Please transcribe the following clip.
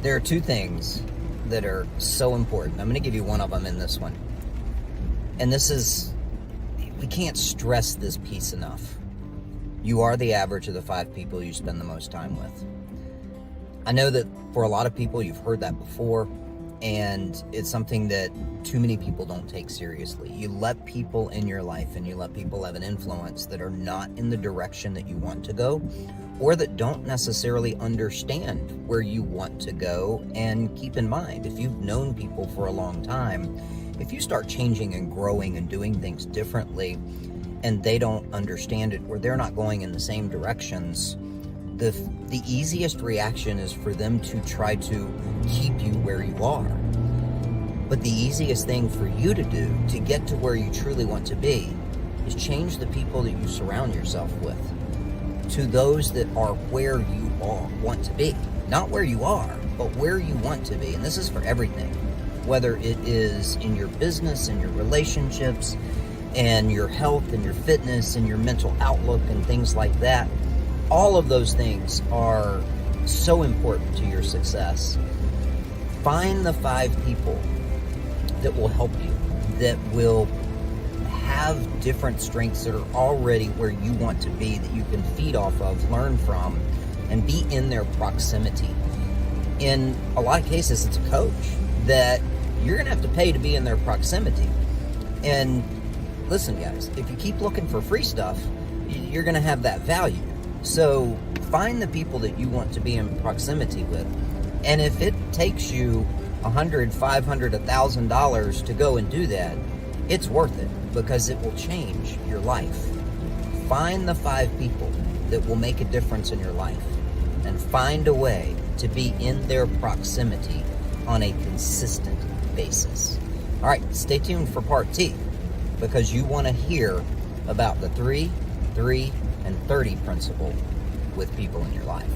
There are two things that are so important. I'm going to give you one of them in this one. And this is, we can't stress this piece enough. You are the average of the 5 people you spend the most time with. I know that for a lot of people, you've heard that before, and it's something that too many people don't take seriously. You let people in your life and you let people have an influence that are not in the direction that you want to go, or that don't necessarily understand where you want to go. And keep in mind, if you've known people for a long time, if you start changing and growing and doing things differently and they don't understand it, or they're not going in the same directions, the easiest reaction is for them to try to keep you where you are. But the easiest thing for you to do to get to where you truly want to be is change the people that you surround yourself with to those that are where you want to be. Not where you are, but where you want to be. And this is for everything, whether it is in your business and your relationships and your health and your fitness and your mental outlook and things like that. All of those things are so important to your success. Find the 5 people that will help you, that will have different strengths that are already where you want to be, that you can feed off of, learn from, and be in their proximity. In a lot of cases, it's a coach that you're going to have to pay to be in their proximity. And listen, guys, if you keep looking for free stuff, you're going to have that value. So find the people that you want to be in proximity with. And if it takes you $100, $500, $1,000 to go and do that, it's worth it, because it will change your life. Find the 5 people that will make a difference in your life, and find a way to be in their proximity on a consistent basis. All right, stay tuned for part 2, because you want to hear about the 3, 3, and 30 principle with people in your life.